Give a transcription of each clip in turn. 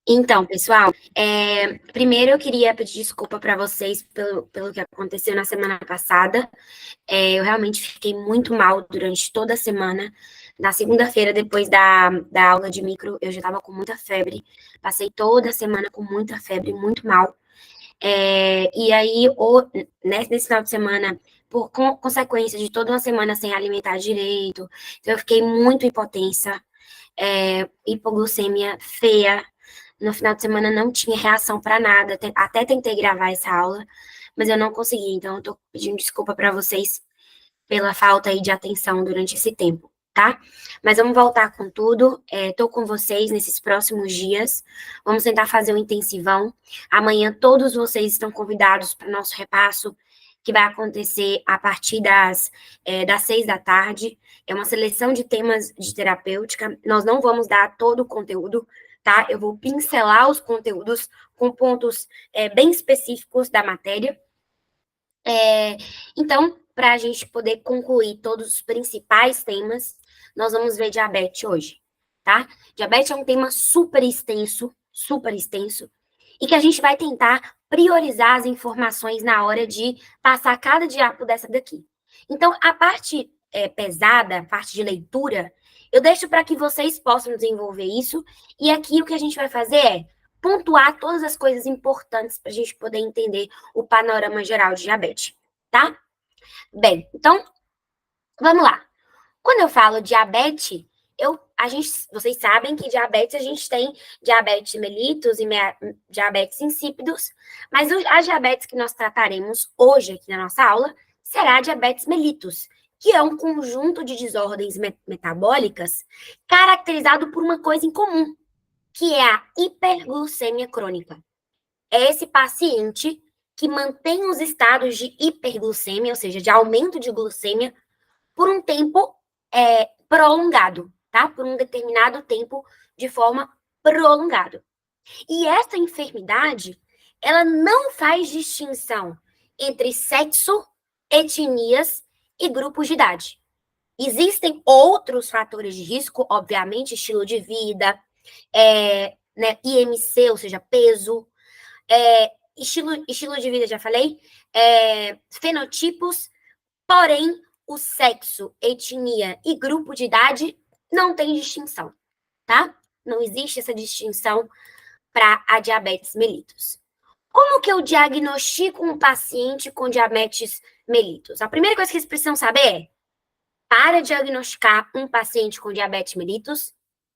Então, pessoal, primeiro eu queria pedir desculpa para vocês pelo que aconteceu na semana passada. Eu realmente fiquei muito mal durante toda a semana. Na segunda-feira, depois da aula de micro, eu já estava com muita febre. Passei toda a semana com muita febre, muito mal. E aí, nesse final de semana, por consequência de toda uma semana sem alimentar direito, então eu fiquei muito hipotensa, hipoglucemia feia. No final de semana não tinha reação para nada. Até tentei gravar essa aula, mas eu não consegui. Então, eu tô pedindo desculpa para vocês pela falta aí de atenção durante esse tempo, tá? Mas vamos voltar com tudo. Tô com vocês nesses próximos dias. Vamos tentar fazer um intensivão. Amanhã todos vocês estão convidados para o nosso repasso, que vai acontecer a partir das 6 da tarde. É uma seleção de temas de terapêutica. Nós não vamos dar todo o conteúdo, tá? Eu vou pincelar os conteúdos com pontos bem específicos da matéria. Então, para a gente poder concluir todos os principais temas, nós vamos ver diabetes hoje, tá? Diabetes é um tema super extenso, e que a gente vai tentar priorizar as informações na hora de passar cada diapo dessa daqui. Então, a parte pesada, a parte de leitura, eu deixo para que vocês possam desenvolver isso, e aqui o que a gente vai fazer é pontuar todas as coisas importantes para a gente poder entender o panorama geral de diabetes, tá? Bem, então, vamos lá. Quando eu falo diabetes, vocês sabem que diabetes a gente tem diabetes mellitus e diabetes insípidos, mas a diabetes que nós trataremos hoje aqui na nossa aula será a diabetes mellitus, que é um conjunto de desordens metabólicas caracterizado por uma coisa em comum, que é a hiperglucemia crônica. É esse paciente que mantém os estados de hiperglucemia, ou seja, de aumento de glucemia, por um tempo prolongado, tá? Por um determinado tempo de forma prolongada. E essa enfermidade, ela não faz distinção entre sexo, etnias e grupos de idade. Existem outros fatores de risco, obviamente, estilo de vida, IMC, ou seja, peso, estilo de vida, já falei, fenotipos, porém, o sexo, etnia e grupo de idade não tem distinção, tá? Não existe essa distinção para a diabetes mellitus. Como que eu diagnostico um paciente com diabetes mellitus? A primeira coisa que vocês precisam saber é, para diagnosticar um paciente com diabetes mellitus,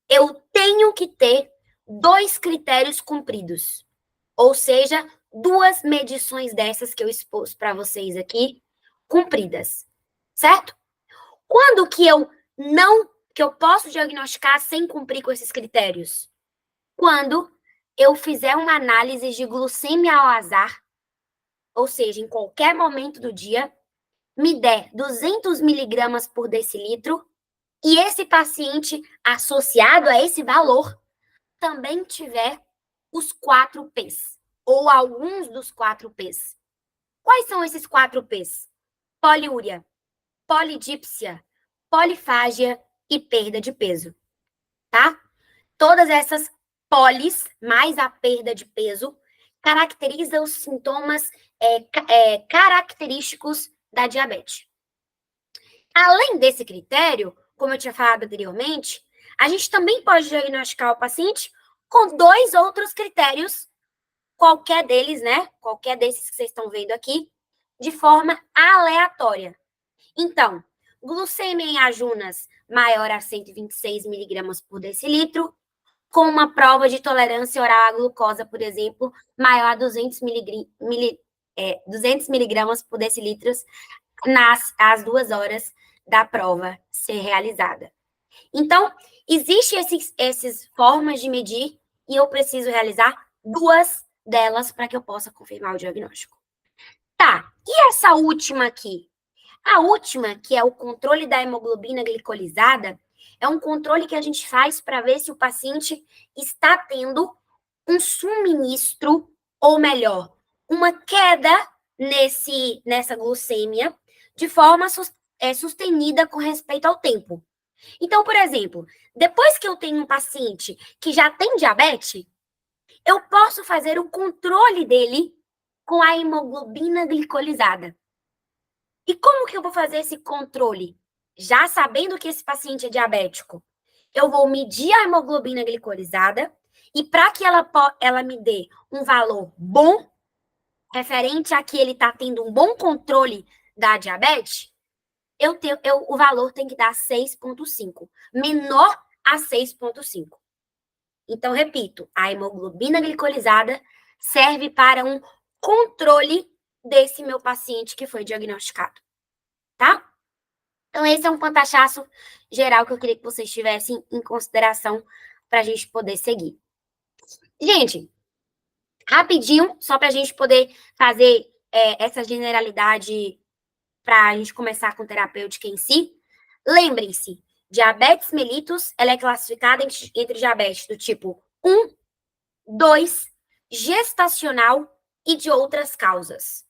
eu tenho que ter 2 critérios cumpridos. Ou seja, 2 medições dessas que eu expus para vocês aqui, cumpridas. Certo? Quando que eu posso diagnosticar sem cumprir com esses critérios? Quando eu fizer uma análise de glucemia ao azar, ou seja, em qualquer momento do dia, me der 200 miligramas por decilitro e esse paciente associado a esse valor também tiver os 4 P's, ou alguns dos 4 P's. Quais são esses 4 P's? Poliúria, polidípsia, polifágia e perda de peso, tá? Todas essas polis, mais a perda de peso, caracterizam os sintomas característicos da diabetes. Além desse critério, como eu tinha falado anteriormente, a gente também pode diagnosticar o paciente com 2 outros critérios, qualquer deles, né? Qualquer desses que vocês estão vendo aqui, de forma aleatória. Então, glucemia em ajunas maior a 126 miligramas por decilitro, com uma prova de tolerância oral à glucosa, por exemplo, maior a 200 miligramas por decilitro às 2 horas da prova ser realizada. Então, existem essas formas de medir e eu preciso realizar 2 delas para que eu possa confirmar o diagnóstico. Tá, e essa última aqui? A última, que é o controle da hemoglobina glicolizada, é um controle que a gente faz para ver se o paciente está tendo um suministro, ou melhor, uma queda nessa glucemia de forma sustenida com respeito ao tempo. Então, por exemplo, depois que eu tenho um paciente que já tem diabetes, eu posso fazer o controle dele com a hemoglobina glicolizada. E como que eu vou fazer esse controle? Já sabendo que esse paciente é diabético, eu vou medir a hemoglobina glicolizada e para que ela me dê um valor bom, referente a que ele está tendo um bom controle da diabetes, o valor tem que dar 6,5, menor a 6,5. Então, repito, a hemoglobina glicolizada serve para um controle desse meu paciente que foi diagnosticado, tá? Então, esse é um pantachaço geral que eu queria que vocês tivessem em consideração para a gente poder seguir. Gente, rapidinho, só para a gente poder fazer essa generalidade para a gente começar com terapêutica em si. Lembrem-se, diabetes mellitus, ela é classificada entre diabetes do tipo 1, 2, gestacional e de outras causas.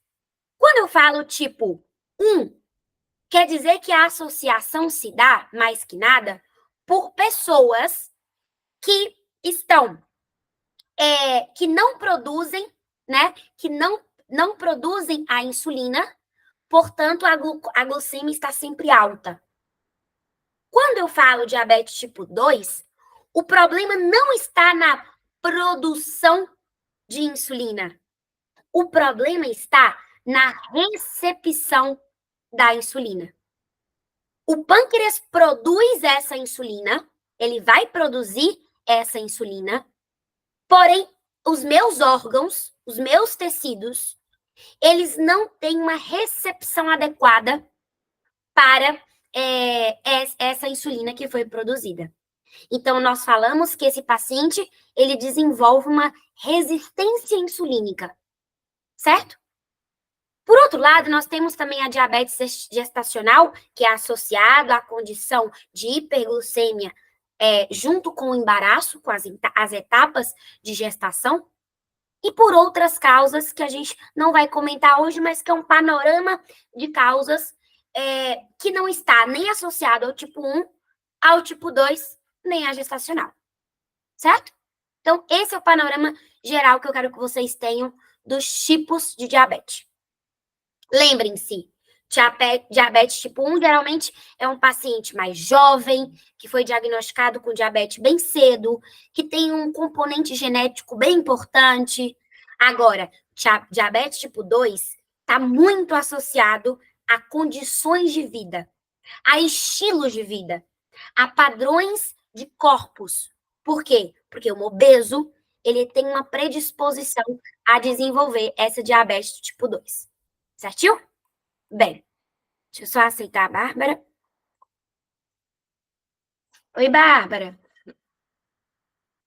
Quando eu falo tipo 1, quer dizer que a associação se dá, mais que nada, por pessoas que estão, que não produzem, né, que não produzem a insulina, portanto, a glicemia está sempre alta. Quando eu falo diabetes tipo 2, o problema não está na produção de insulina. O problema está na recepção da insulina. O pâncreas produz essa insulina, ele vai produzir essa insulina, porém, os meus órgãos, os meus tecidos, eles não têm uma recepção adequada para essa insulina que foi produzida. Então, nós falamos que esse paciente, ele desenvolve uma resistência insulínica, certo? Por outro lado, nós temos também a diabetes gestacional, que é associado à condição de hiperglicemia junto com o embaraço, com as etapas de gestação, e por outras causas que a gente não vai comentar hoje, mas que é um panorama de causas que não está nem associado ao tipo 1, ao tipo 2, nem à gestacional, certo? Então, esse é o panorama geral que eu quero que vocês tenham dos tipos de diabetes. Lembrem-se, diabetes tipo 1 geralmente é um paciente mais jovem, que foi diagnosticado com diabetes bem cedo, que tem um componente genético bem importante. Agora, diabetes tipo 2 está muito associado a condições de vida, a estilos de vida, a padrões de corpos. Por quê? Porque o obeso, ele tem uma predisposição a desenvolver essa diabetes tipo 2. Certinho? Bem, deixa eu só aceitar a Bárbara. Oi, Bárbara.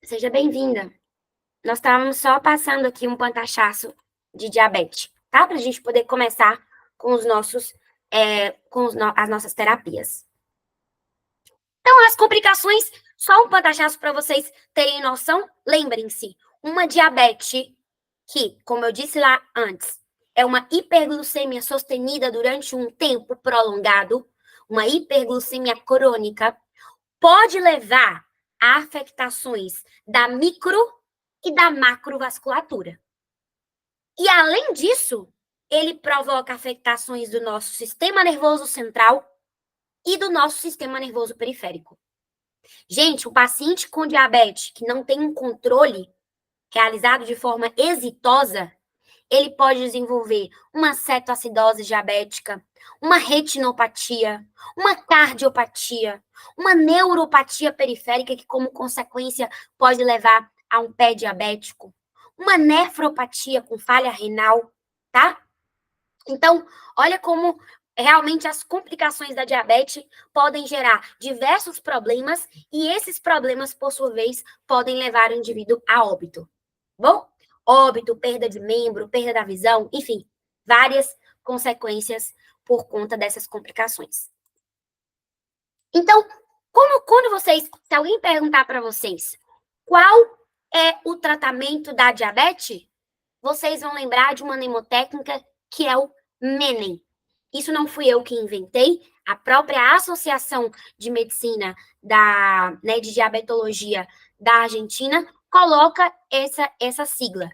Seja bem-vinda. Nós estávamos só passando aqui um pantachaço de diabetes, tá? Para a gente poder começar com os nossos, as nossas terapias. Então, as complicações, só um pantachaço para vocês terem noção. Lembrem-se, uma diabetes que, como eu disse lá antes, é uma hiperglicemia sostenida durante um tempo prolongado, uma hiperglicemia crônica, pode levar a afetações da micro e da macrovasculatura. E, além disso, ele provoca afetações do nosso sistema nervoso central e do nosso sistema nervoso periférico. Gente, o paciente com diabetes que não tem um controle realizado de forma exitosa, ele pode desenvolver uma cetoacidose diabética, uma retinopatia, uma cardiopatia, uma neuropatia periférica que, como consequência, pode levar a um pé diabético, uma nefropatia com falha renal, tá? Então, olha como realmente as complicações da diabetes podem gerar diversos problemas e esses problemas, por sua vez, podem levar o indivíduo a óbito. Bom? Óbito, perda de membro, perda da visão, enfim, várias consequências por conta dessas complicações. Então, se alguém perguntar para vocês qual é o tratamento da diabetes, vocês vão lembrar de uma mnemotécnica que é o Menem. Isso não fui eu que inventei, a própria Associação de Medicina de Diabetologia da Argentina coloca essa sigla.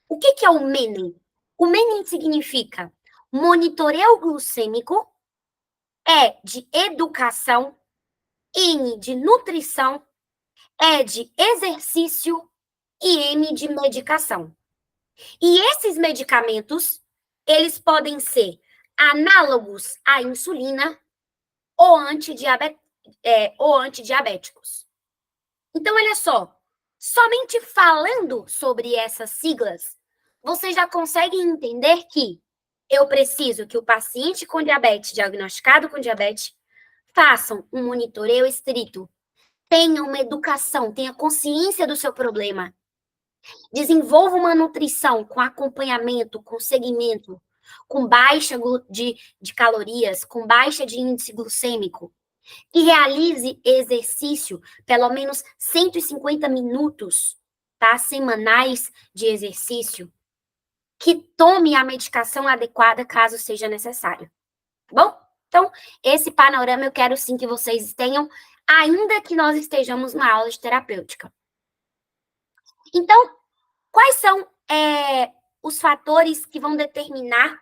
O que é o MENEM? O MENEM significa monitoreio glucêmico, E de educação, N de nutrição, E de exercício e M de medicação. E esses medicamentos, eles podem ser análogos à insulina ou antidiabéticos. Então, olha só, somente falando sobre essas siglas, você já consegue entender que eu preciso que o paciente com diabetes, diagnosticado com diabetes, façam um monitoreio estrito, tenha uma educação, tenha consciência do seu problema, desenvolva uma nutrição com acompanhamento, com segmento, com baixa de calorias, com baixa de índice glucêmico, e realize exercício, pelo menos 150 minutos, tá? Semanais de exercício, que tome a medicação adequada caso seja necessário. Tá bom? Então, esse panorama eu quero sim que vocês tenham, ainda que nós estejamos numa aula de terapêutica. Então, quais são os fatores que vão determinar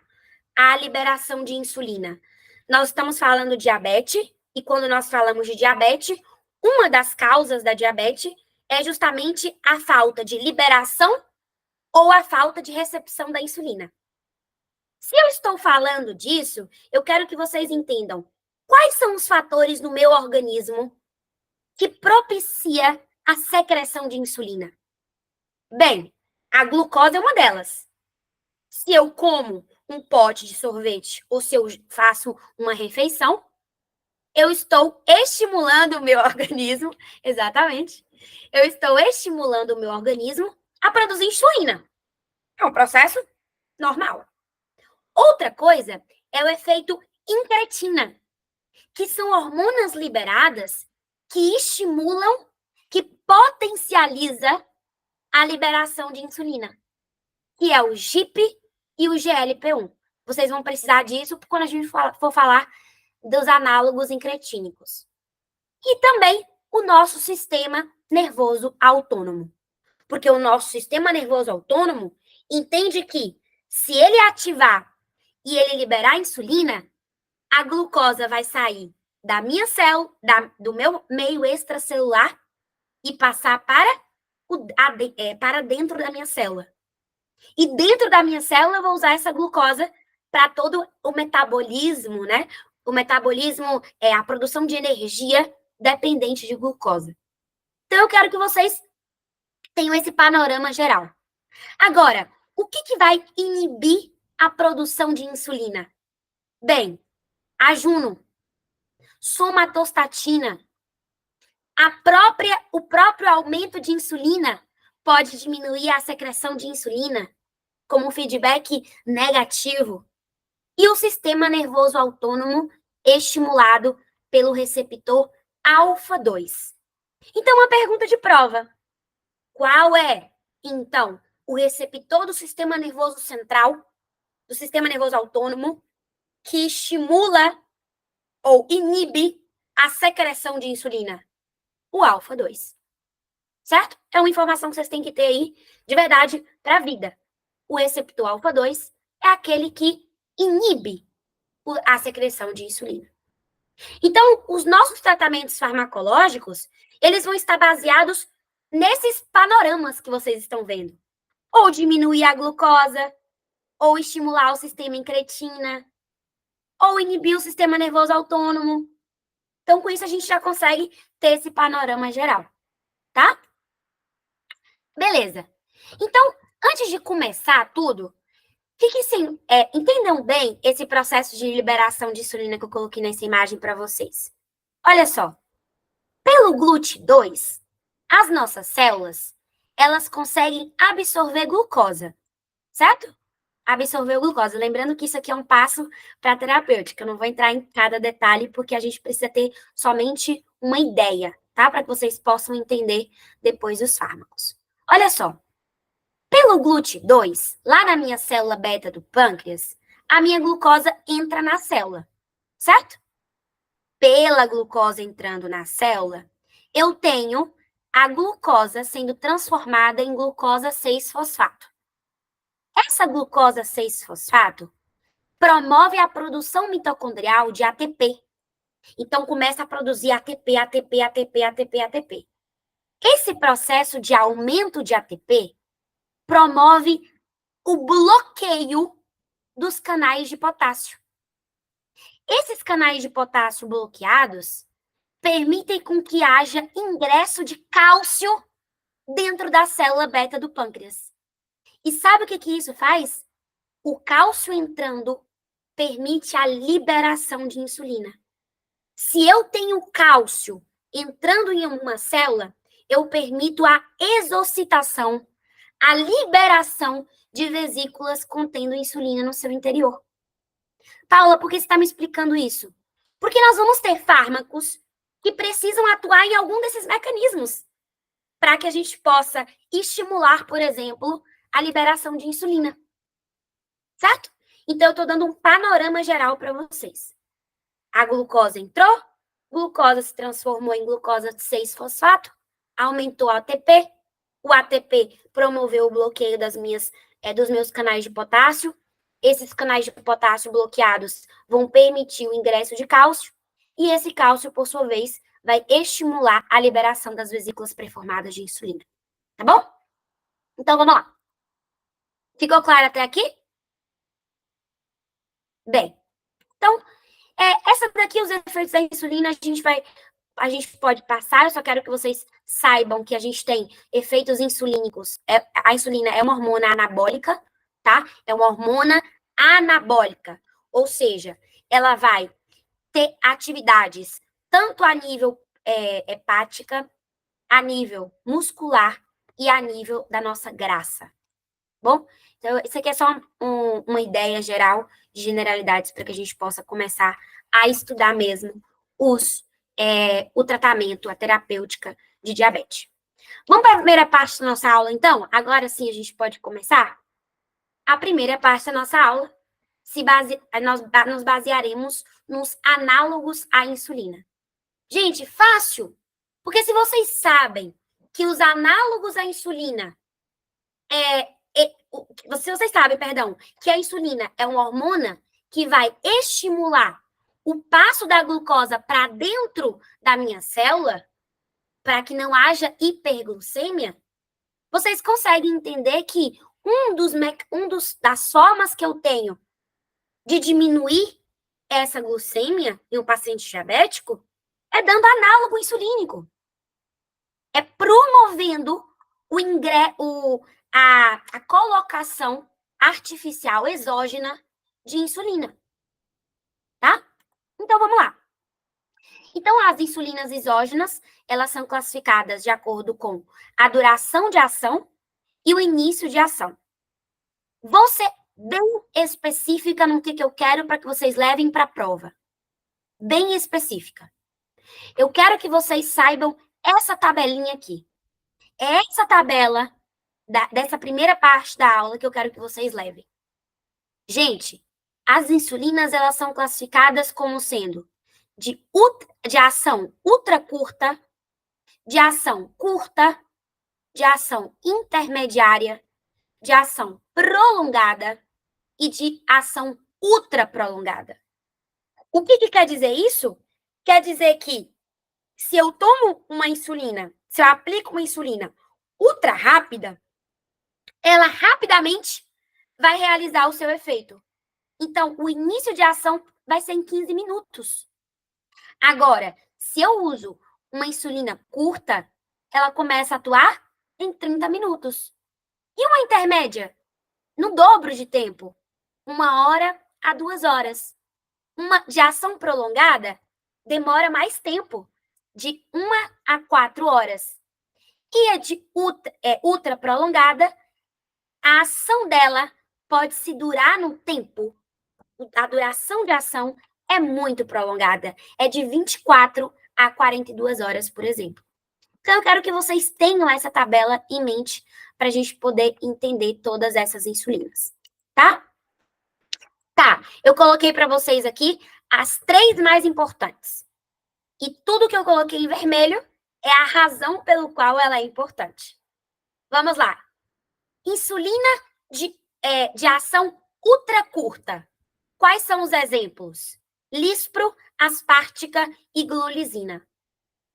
a liberação de insulina? Nós estamos falando de diabetes, e quando nós falamos de diabetes, uma das causas da diabetes é justamente a falta de liberação ou a falta de recepção da insulina. Se eu estou falando disso, eu quero que vocês entendam quais são os fatores no meu organismo que propicia a secreção de insulina. Bem, a glucose é uma delas. Se eu como um pote de sorvete ou se eu faço uma refeição, eu estou estimulando o meu organismo, exatamente, eu estou estimulando o meu organismo a produzir insulina. É um processo normal. Outra coisa é o efeito incretina, que são hormonas liberadas que estimulam, que potencializa a liberação de insulina, que é o GIP e o GLP-1. Vocês vão precisar disso quando a gente for falar dos análogos incretínicos. E também o nosso sistema nervoso autônomo. Porque o nosso sistema nervoso autônomo entende que se ele ativar e ele liberar a a glucosa vai sair da minha célula, do meu meio extracelular e passar para dentro da minha célula. E dentro da minha célula eu vou usar essa glucosa para todo o metabolismo, né? O metabolismo é a produção de energia dependente de glucose. Então, eu quero que vocês tenham esse panorama geral. Agora, o que vai inibir a produção de insulina? Bem, a Juno, somatostatina, o próprio aumento de insulina pode diminuir a secreção de insulina como feedback negativo. E o sistema nervoso autônomo estimulado pelo receptor alfa-2. Então, uma pergunta de prova. Qual é, então, o receptor do sistema nervoso central, do sistema nervoso autônomo, que estimula ou inibe a secreção de insulina? O alfa-2. Certo? É uma informação que vocês têm que ter aí, de verdade, para a vida. O receptor alfa-2 é aquele que inibe a secreção de insulina. Então, os nossos tratamentos farmacológicos, eles vão estar baseados nesses panoramas que vocês estão vendo. Ou diminuir a glucosa, ou estimular o sistema incretina, ou inibir o sistema nervoso autônomo. Então, com isso, a gente já consegue ter esse panorama geral, tá? Beleza. Então, antes de começar tudo, entendam bem esse processo de liberação de insulina que eu coloquei nessa imagem para vocês. Olha só, pelo GLUT2, as nossas células, elas conseguem absorver glucosa, certo? Absorver glucose. Lembrando que isso aqui é um passo para a terapêutica. Eu não vou entrar em cada detalhe, porque a gente precisa ter somente uma ideia, tá? Para que vocês possam entender depois os fármacos. Olha só. Pelo GLUT2, lá na minha célula beta do pâncreas, a minha glucosa entra na célula, certo? Pela glucose entrando na célula, eu tenho a glucosa sendo transformada em glucosa 6-fosfato. Essa glucosa 6-fosfato promove a produção mitocondrial de ATP. Então, começa a produzir ATP, ATP, ATP, ATP, ATP. Esse processo de aumento de ATP promove o bloqueio dos canais de potássio. Esses canais de potássio bloqueados permitem com que haja ingresso de cálcio dentro da célula beta do pâncreas. E sabe o que isso faz? O cálcio entrando permite a liberação de insulina. Se eu tenho cálcio entrando em uma célula, eu permito a exocitação, a liberação de vesículas contendo insulina no seu interior. Paula, por que você está me explicando isso? Porque nós vamos ter fármacos que precisam atuar em algum desses mecanismos para que a gente possa estimular, por exemplo, a liberação de insulina. Certo? Então, eu estou dando um panorama geral para vocês. A glucosa entrou, glucosa se transformou em glucosa 6-fosfato, aumentou o ATP promoveu o bloqueio dos meus canais de potássio, esses canais de potássio bloqueados vão permitir o ingresso de cálcio, e esse cálcio, por sua vez, vai estimular a liberação das vesículas pré-formadas de insulina. Tá bom? Então, vamos lá. Ficou claro até aqui? Bem, então, essa daqui, os efeitos da insulina, a gente pode passar, eu só quero que vocês saibam que a gente tem efeitos insulínicos. A insulina é uma hormona anabólica, tá? É uma hormona anabólica, ou seja, ela vai ter atividades tanto a nível hepática, a nível muscular e a nível da nossa graça. Bom? Então, isso aqui é só uma ideia geral de generalidades para que a gente possa começar a estudar mesmo o tratamento, a terapêutica de diabetes. Vamos para a primeira parte da nossa aula, então? Agora sim a gente pode começar? A primeira parte da nossa aula, nós nos basearemos nos análogos à insulina. Gente, fácil! Porque se vocês sabem que os análogos à insulina se vocês sabem, que a insulina é uma hormona que vai estimular o passo da glucosa para dentro da minha célula, para que não haja hiperglucemia, vocês conseguem entender que das formas que eu tenho de diminuir essa glucemia em um paciente diabético é dando análogo insulínico. É promovendo a colocação artificial exógena de insulina. Tá? Então, vamos lá. Então, as insulinas exógenas, elas são classificadas de acordo com a duração de ação e o início de ação. Vou ser bem específica no que eu quero para que vocês levem para a prova. Bem específica. Eu quero que vocês saibam essa tabelinha aqui. É essa tabela dessa primeira parte da aula que eu quero que vocês levem. Gente, as insulinas, elas são classificadas como sendo de ação ultra curta, de ação curta, de ação intermediária, de ação prolongada e de ação ultra prolongada. O que quer dizer isso? Quer dizer que se eu tomo uma insulina, se eu aplico uma insulina ultra rápida, ela rapidamente vai realizar o seu efeito. Então, o início de ação vai ser em 15 minutos. Agora, se eu uso uma insulina curta, ela começa a atuar em 30 minutos. E uma intermédia? No dobro de tempo. 1 hora a 2 horas. Uma de ação prolongada demora mais tempo, de 1 a 4 horas. E a de ultra prolongada, a ação dela pode se durar no tempo. A duração de ação é muito prolongada. É de 24 a 42 horas, por exemplo. Então, eu quero que vocês tenham essa tabela em mente para a gente poder entender todas essas insulinas, tá? Tá, eu coloquei para vocês aqui as 3 mais importantes. E tudo que eu coloquei em vermelho é a razão pelo qual ela é importante. Vamos lá. Insulina de ação ultra curta. Quais são os exemplos? Lispro, aspártica e glulisina.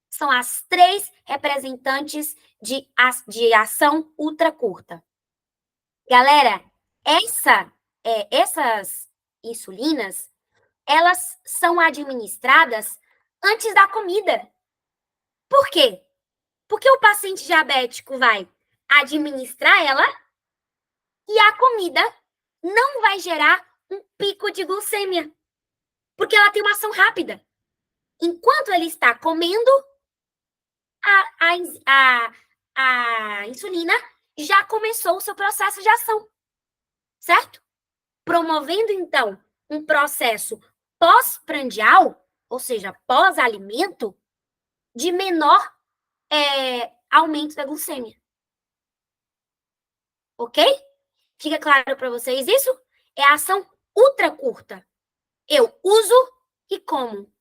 São as 3 representantes de ação ultra curta. Galera, essas insulinas, elas são administradas antes da comida. Por quê? Porque o paciente diabético vai administrar ela e a comida não vai gerar um pico de glicemia, porque ela tem uma ação rápida. Enquanto ele está comendo, a insulina já começou o seu processo de ação, certo? Promovendo, então, um processo pós-prandial, ou seja, pós-alimento, de menor aumento da glicemia. Ok? Fica claro para vocês isso? É a ação ultra curta. Eu uso e como.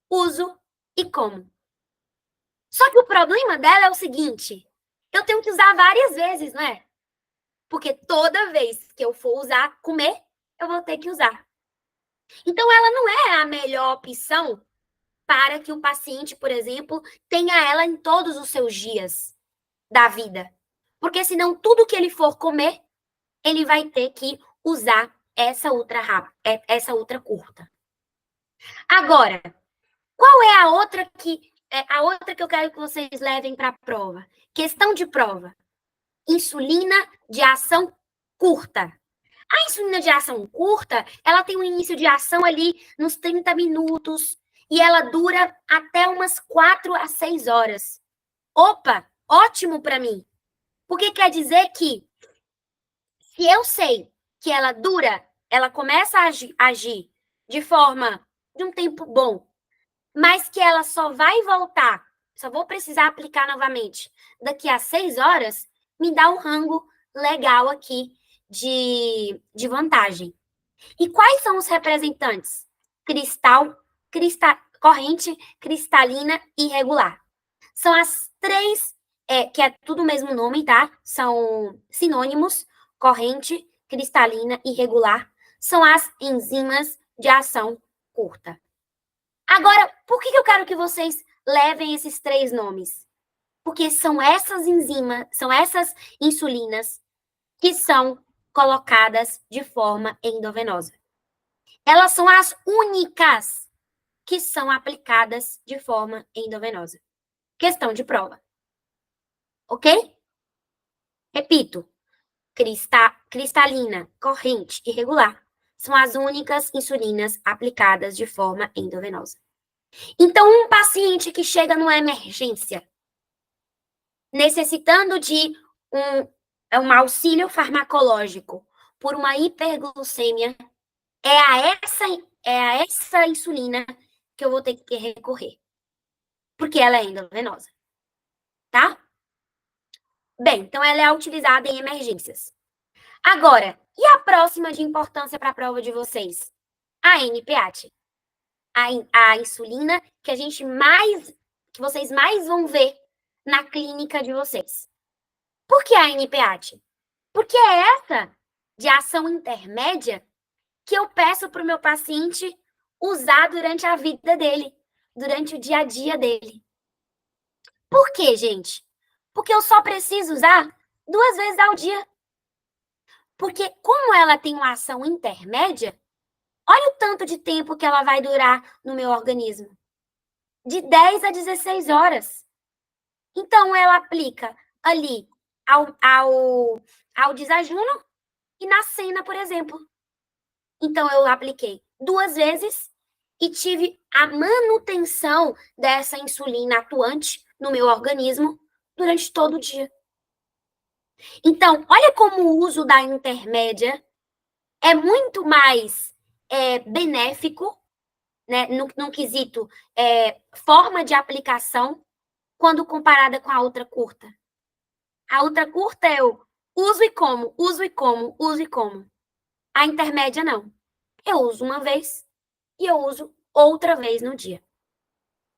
Uso e como. Só que o problema dela é o seguinte: eu tenho que usar várias vezes, não é? Porque toda vez que eu for usar, comer, eu vou ter que usar. Então, ela não é a melhor opção para que o paciente, por exemplo, tenha ela em todos os seus dias da vida. Porque senão, tudo que ele for comer, ele vai ter que usar essa ultra rápida, essa ultra curta. Agora, qual é a outra que eu quero que vocês levem para a prova? Questão de prova. Insulina de ação curta. A insulina de ação curta, ela tem um início de ação ali nos 30 minutos e ela dura até umas 4 a 6 horas. Opa, ótimo para mim. Porque quer dizer que se eu sei que ela começa a agir de um tempo bom, mas que ela só vai voltar, só vou precisar aplicar novamente daqui a 6 horas, me dá um rango legal aqui de vantagem. E quais são os representantes? Corrente, cristalina e regular. São as 3, que é tudo o mesmo nome, tá? São sinônimos, corrente, cristalina e regular. São as enzimas de ação curta. Agora, por que eu quero que vocês levem esses 3 nomes? Porque são essas enzimas, são essas insulinas que são colocadas de forma endovenosa. Elas são as únicas que são aplicadas de forma endovenosa. Questão de prova. Ok? Repito. Cristalina, corrente e regular são as únicas insulinas aplicadas de forma endovenosa. Então, um paciente que chega numa emergência, necessitando de um auxílio farmacológico por uma hiperglucemia, é a essa insulina que eu vou ter que recorrer, porque ela é endovenosa, tá? Bem, então ela é utilizada em emergências. Agora, e a próxima de importância para a prova de vocês? A NPAT. A insulina que vocês mais vão ver na clínica de vocês. Por que a NPAT? Porque é essa de ação intermédia que eu peço para o meu paciente usar durante a vida dele, durante o dia a dia dele. Por quê, gente? Porque eu só preciso usar 2 vezes ao dia. Porque como ela tem uma ação intermédia, olha o tanto de tempo que ela vai durar no meu organismo. De 10 a 16 horas. Então, ela aplica ali ao desajuno e na cena, por exemplo. Então, eu apliquei 2 vezes e tive a manutenção dessa insulina atuante no meu organismo durante todo o dia. Então, olha como o uso da intermédia é muito mais benéfico, né, no quesito forma de aplicação, quando comparada com a outra curta. A outra curta eu uso e como, uso e como, uso e como. A intermédia não. Eu uso uma vez e eu uso outra vez no dia.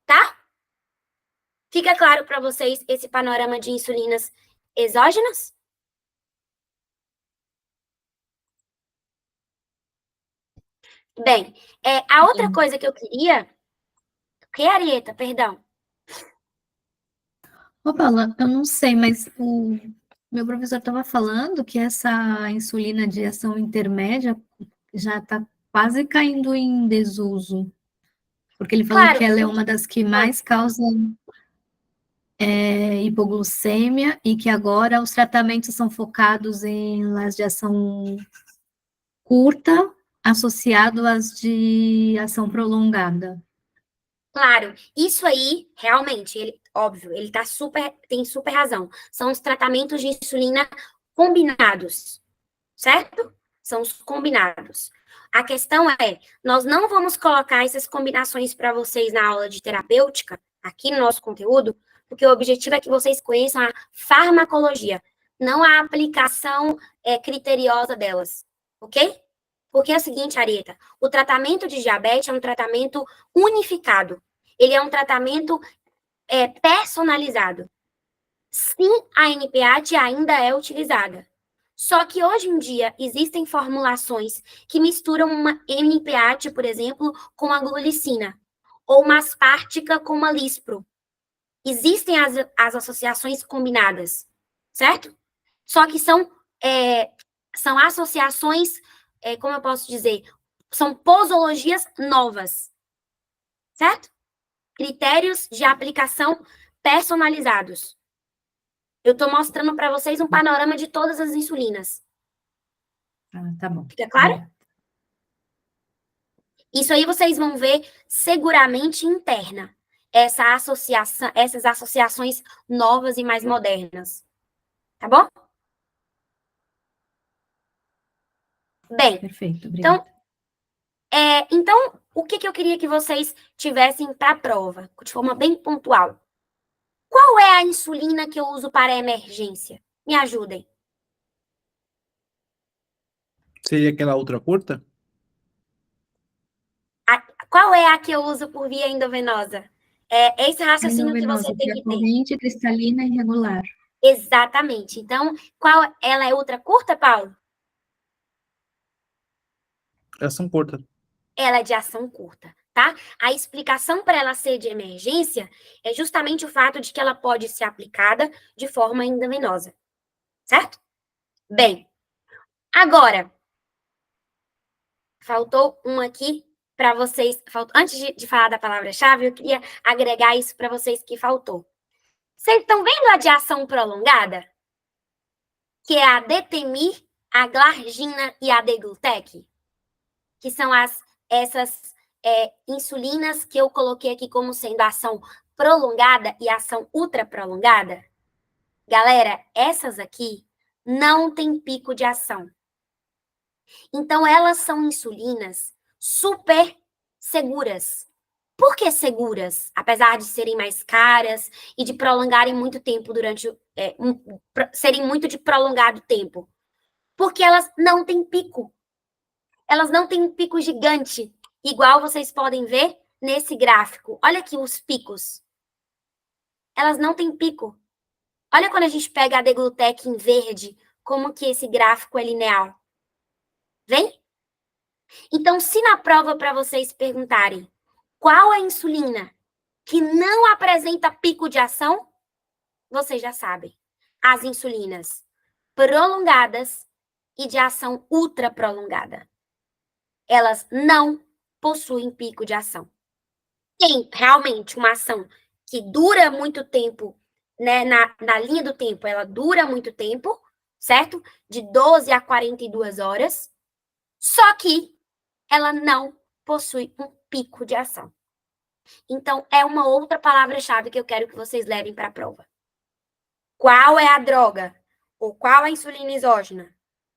Tá? Fica claro para vocês esse panorama de insulinas exógenas? Bem, a outra coisa que eu queria... Que, Arieta, perdão? Ô, Paula, eu não sei, mas o meu professor estava falando que essa insulina de ação intermédia já está quase caindo em desuso, porque ele falou Claro. que ela é uma das que mais causa hipoglucemia e que agora os tratamentos são focados em las de ação curta associado às de ação prolongada. Claro, isso aí, realmente, óbvio, ele tem super razão. São os tratamentos de insulina combinados, certo? São os combinados. A questão é, nós não vamos colocar essas combinações para vocês na aula de terapêutica, aqui no nosso conteúdo, porque o objetivo é que vocês conheçam a farmacologia, não a aplicação criteriosa delas, ok? Porque é o seguinte, Arieta, o tratamento de diabetes é um tratamento unificado. Ele é um tratamento personalizado. Sim, a NPAT ainda é utilizada. Só que hoje em dia existem formulações que misturam uma NPAT, por exemplo, com a glulicina, ou uma aspartica com uma lispro. Existem as associações combinadas, certo? Só que são associações, como eu posso dizer, são posologias novas, certo? Critérios de aplicação personalizados. Eu estou mostrando para vocês um panorama de todas as insulinas. Ah, tá bom. Fica claro? Isso aí vocês vão ver seguramente interna. Essas associações novas e mais modernas. Tá bom? Bem, Perfeito, obrigada. então, o que eu queria que vocês tivessem para a prova, de forma bem pontual? Qual é a insulina que eu uso para emergência? Me ajudem. Seria aquela outra curta? Qual é a que eu uso por via endovenosa? É esse raciocínio que você tem Via que ter. corrente, cristalina e irregular. Exatamente. Então, ela é ultra curta, Paulo? Ação curta. Ela é de ação curta, tá? A explicação para ela ser de emergência é justamente o fato de que ela pode ser aplicada de forma endovenosa, certo? Bem, agora, faltou um aqui para vocês. Antes de falar da palavra-chave, eu queria agregar isso para vocês que faltou. Vocês estão vendo a de ação prolongada? Que é a Detemir, a Glargina e a Deglutec? Que são essas insulinas que eu coloquei aqui como sendo ação prolongada e ação ultra prolongada. Galera, essas aqui não têm pico de ação. Então, elas são insulinas super seguras. Por que seguras? Apesar de serem mais caras e de prolongarem muito tempo serem muito de prolongado tempo. Porque elas não têm pico. Elas não têm um pico gigante, igual vocês podem ver nesse gráfico. Olha aqui os picos. Elas não têm pico. Olha quando a gente pega a Deglutec em verde, como que esse gráfico é linear. Vem? Então, se na prova para vocês perguntarem qual é a insulina que não apresenta pico de ação, vocês já sabem. As insulinas prolongadas e de ação ultra prolongada. Elas não possuem pico de ação. Tem realmente uma ação que dura muito tempo, né, na linha do tempo, ela dura muito tempo, certo? De 12 a 42 horas, só que ela não possui um pico de ação. Então, é uma outra palavra-chave que eu quero que vocês levem para a prova. Qual é a droga, ou qual a insulina exógena,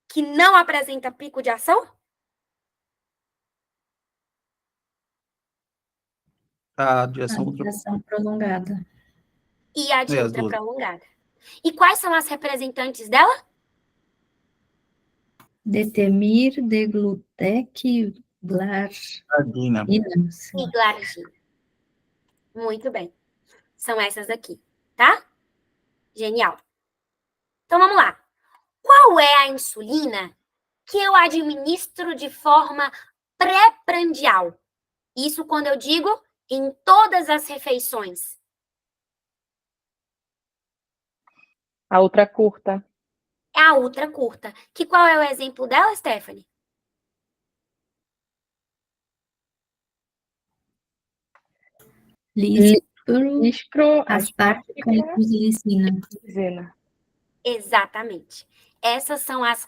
que não apresenta pico de ação? A de A ação ultra... ação prolongada. E a de as ultra duas. prolongada. E quais são as representantes dela? Detemir, Deglutec, Glargina. Gardina. E glargina. Muito bem. São essas aqui, tá? Genial. Então, vamos lá. Qual é a insulina que eu administro de forma pré-prandial? Isso quando eu digo em todas as refeições. A outra curta. É a ultra curta. Que qual é o exemplo dela, Stephanie? Lispro, Lispro, aspartica e fusilicina. Zena. Exatamente. Essas são as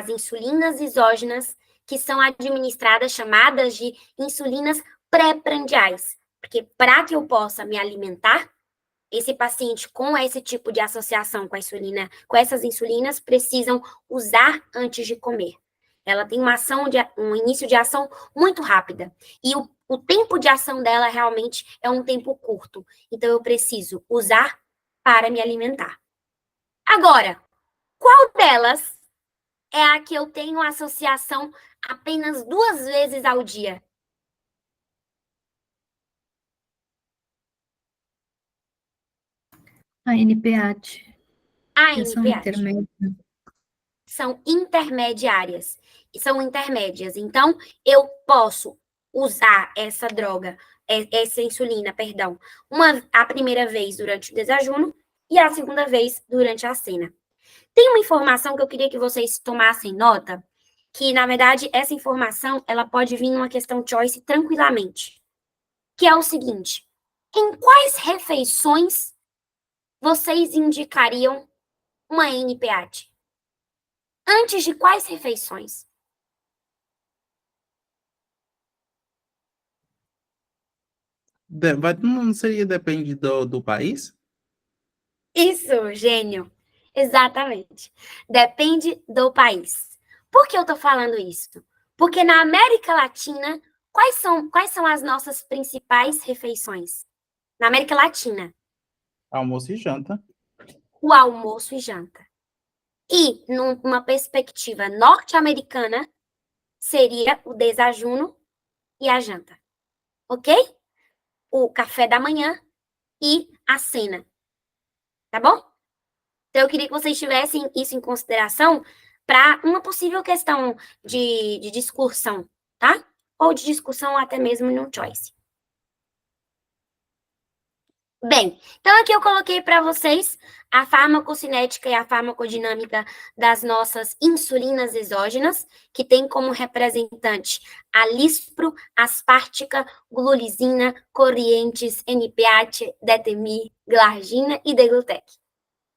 insulinas exógenas que são administradas, chamadas de insulinas pré-prandiais. Porque para que eu possa me alimentar, esse paciente com esse tipo de associação com a insulina, com essas insulinas, precisam usar antes de comer. Ela tem um início de ação muito rápida. E o tempo de ação dela realmente é um tempo curto. Então, eu preciso usar para me alimentar. Agora, qual delas é a que eu tenho associação apenas 2 vezes ao dia? A NPAT, A que são NPAT. intermédias. São intermediárias. São intermédias. Então, eu posso usar essa droga, essa insulina, perdão, a primeira vez durante o desajuno e a segunda vez durante a cena. Tem uma informação que eu queria que vocês tomassem nota, que, na verdade, essa informação, ela pode vir numa questão choice tranquilamente, que é o seguinte: em quais refeições vocês indicariam uma NPAT? Antes de quais refeições? Não seria, depende do país? Isso, gênio. Exatamente. Depende do país. Por que eu tô falando isso? Porque na América Latina, quais são as nossas principais refeições? Na América Latina, Almoço e janta. o almoço e janta. E, numa perspectiva norte-americana, seria o desajuno e a janta. Ok? O café da manhã e a cena. Tá bom? Então, eu queria que vocês tivessem isso em consideração para uma possível questão de discussão, tá? Ou de discussão até mesmo no choice. Bem, então aqui eu coloquei para vocês a farmacocinética e a farmacodinâmica das nossas insulinas exógenas, que tem como representante a lispro, aspartica, glulisina, corientes, NPAT, detemir, glargina e deglutec.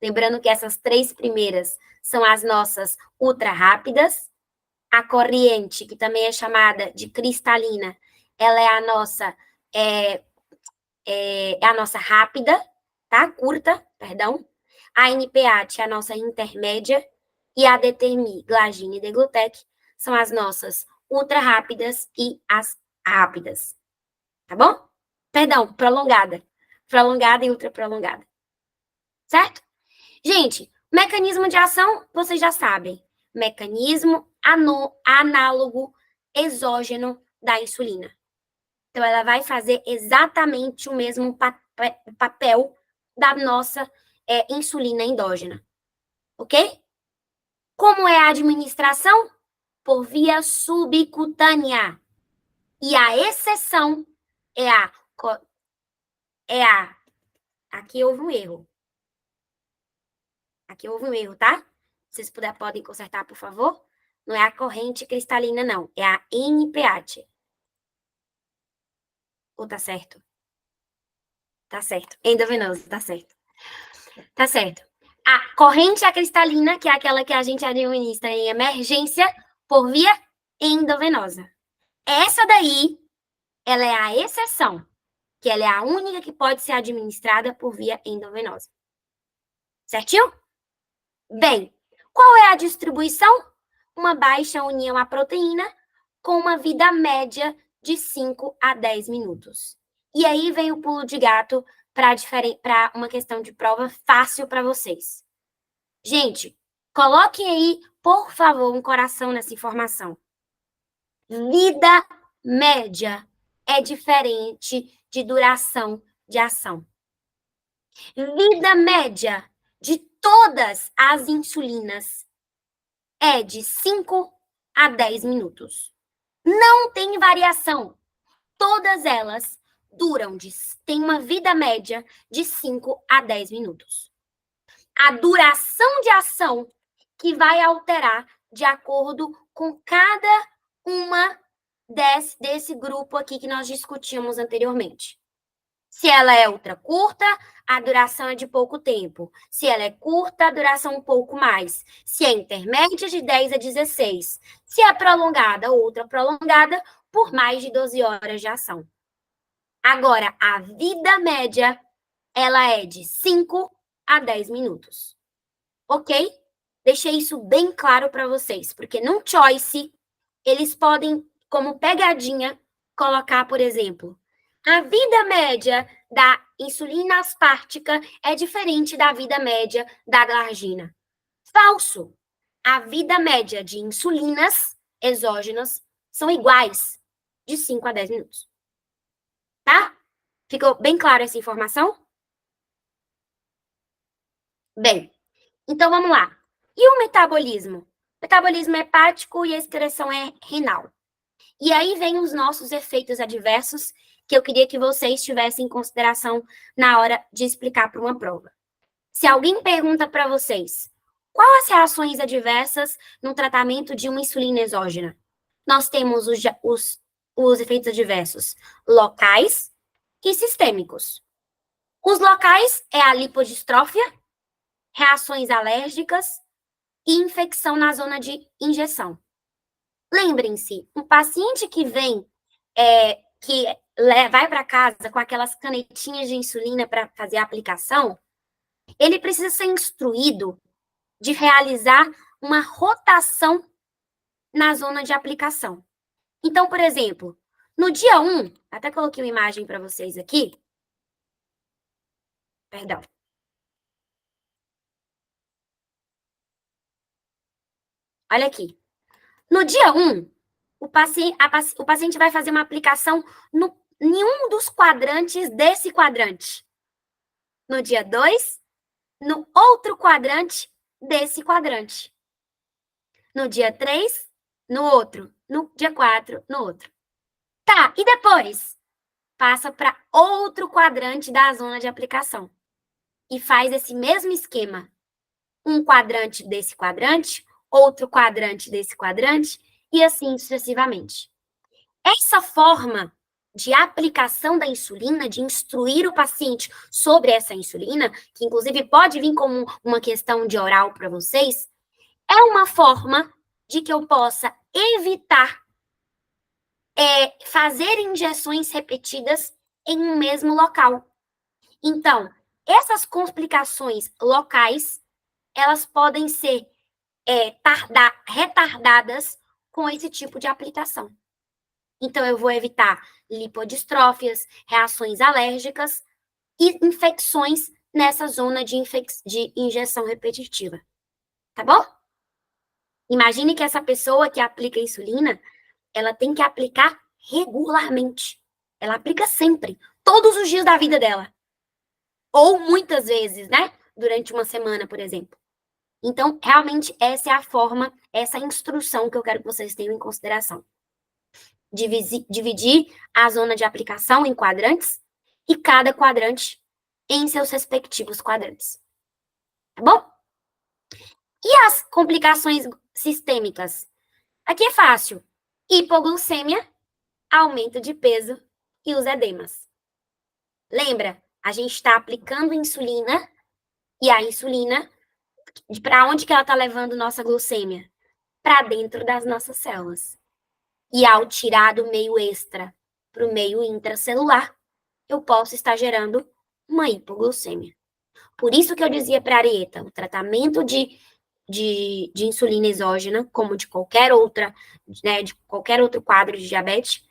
Lembrando que essas 3 primeiras são as nossas ultra rápidas. A corriente, que também é chamada de cristalina, ela é a nossa rápida, tá? Curta, perdão. A NPAT é a nossa intermédia. E a determi, glargina e deglutec são as nossas ultra rápidas e as rápidas. Tá bom? Perdão, prolongada. Prolongada e ultra prolongada. Certo? Gente, mecanismo de ação, vocês já sabem. Mecanismo análogo exógeno da insulina. Então, ela vai fazer exatamente o mesmo papel da nossa insulina endógena. Ok? Como é a administração? Por via subcutânea. E a exceção é aqui houve um erro. Aqui houve um erro, tá? Se vocês podem consertar, por favor. Não é a corrente cristalina, não. É a NPAT. Ou tá certo? Tá certo. Endovenoso, tá certo. Tá certo. A corrente cristalina, que é aquela que a gente administra em emergência, por via endovenosa. Essa daí, ela é a exceção, que ela é a única que pode ser administrada por via endovenosa. Certinho? Bem, qual é a distribuição? Uma baixa união à proteína com uma vida média de 5 a 10 minutos. E aí vem o pulo de gato para uma questão de prova fácil para vocês. Gente, coloquem aí, por favor, um coração nessa informação. Vida média é diferente de duração de ação. Vida média de todas as insulinas é de 5 a 10 minutos. Não tem variação. Todas elas têm uma vida média de 5 a 10 minutos. A duração de ação que vai alterar de acordo com cada uma desse grupo aqui que nós discutimos anteriormente. Se ela é ultra curta, a duração é de pouco tempo. Se ela é curta, a duração um pouco mais. Se é intermédia, de 10 a 16. Se é prolongada ou ultra prolongada, por mais de 12 horas de ação. Agora, a vida média, ela é de 5 a 10 minutos. Ok? Deixei isso bem claro para vocês, porque no Choice, eles podem, como pegadinha, colocar, por exemplo, a vida média da insulina aspártica é diferente da vida média da glargina. Falso. A vida média de insulinas exógenas são iguais, de 5 a 10 minutos. Tá? Ficou bem clara essa informação? Bem, então vamos lá. E o metabolismo? O metabolismo hepático e a excreção é renal. E aí vem os nossos efeitos adversos, que eu queria que vocês tivessem em consideração na hora de explicar para uma prova. Se alguém pergunta para vocês, quais as reações adversas no tratamento de uma insulina exógena? Nós temos os efeitos adversos locais e sistêmicos. Os locais é a lipodistrofia, reações alérgicas e infecção na zona de injeção. Lembrem-se, um paciente que vem, vai para casa com aquelas canetinhas de insulina para fazer a aplicação, ele precisa ser instruído de realizar uma rotação na zona de aplicação. Então, por exemplo, no dia 1, até coloquei uma imagem para vocês aqui. Perdão. Olha aqui. No dia 1, o paciente vai fazer uma aplicação em um dos quadrantes desse quadrante. No dia 2, no outro quadrante desse quadrante. No dia 3, no outro. No dia 4, no outro. Tá, e depois? Passa para outro quadrante da zona de aplicação. E faz esse mesmo esquema. Um quadrante desse quadrante, outro quadrante desse quadrante, e assim sucessivamente. Essa forma de aplicação da insulina, de instruir o paciente sobre essa insulina, que inclusive pode vir como uma questão de oral para vocês, é uma forma de que eu possa evitar fazer injeções repetidas em um mesmo local. Então, essas complicações locais, elas podem ser retardadas com esse tipo de aplicação. Então, eu vou evitar lipodistrófias, reações alérgicas e infecções nessa zona de injeção repetitiva. Tá bom? Imagine que essa pessoa que aplica insulina, ela tem que aplicar regularmente. Ela aplica sempre, todos os dias da vida dela. Ou muitas vezes, né? Durante uma semana, por exemplo. Então, realmente, essa é a forma, essa instrução que eu quero que vocês tenham em consideração. Dividir a zona de aplicação em quadrantes e cada quadrante em seus respectivos quadrantes. Tá bom? E as complicações sistêmicas? Aqui é fácil. Hipoglucemia, aumento de peso e os edemas. Lembra? A gente está aplicando insulina e a insulina, para onde que ela está levando nossa glucemia? Para dentro das nossas células. E ao tirar do meio extra para o meio intracelular, eu posso estar gerando uma hipoglucemia. Por isso que eu dizia para a Arieta, o tratamento de insulina exógena, como de qualquer outra, né, de qualquer outro quadro de diabetes,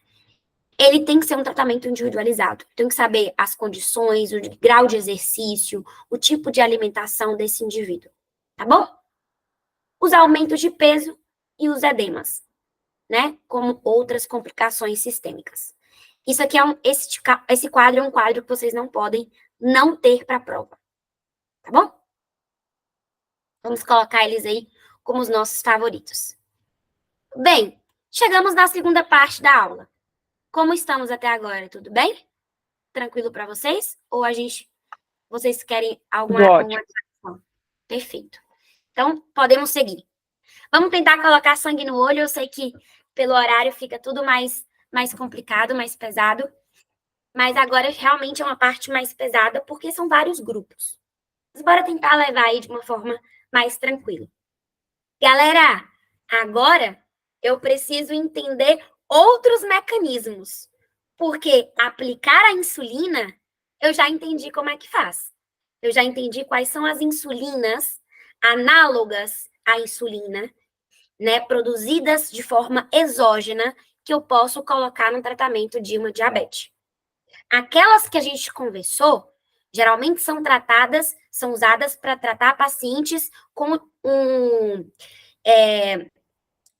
ele tem que ser um tratamento individualizado. Tem que saber as condições, o grau de exercício, o tipo de alimentação desse indivíduo. Tá bom? Os aumentos de peso e os edemas, né? Como outras complicações sistêmicas. Isso aqui esse quadro é um quadro que vocês não podem não ter para a prova. Tá bom? Vamos colocar eles aí como os nossos favoritos. Bem, chegamos na segunda parte da aula. Como estamos até agora? Tudo bem? Tranquilo para vocês? Ou vocês querem alguma questão? Perfeito. Então, podemos seguir. Vamos tentar colocar sangue no olho. Eu sei que pelo horário fica tudo mais complicado, mais pesado. Mas agora realmente é uma parte mais pesada, porque são vários grupos. Mas bora tentar levar aí de uma forma mais tranquila. Galera, agora eu preciso entender outros mecanismos. Porque aplicar a insulina, eu já entendi como é que faz. Eu já entendi quais são as insulinas análogas à insulina, né, produzidas de forma exógena, que eu posso colocar no tratamento de uma diabetes. Aquelas que a gente conversou, geralmente são usadas para tratar pacientes com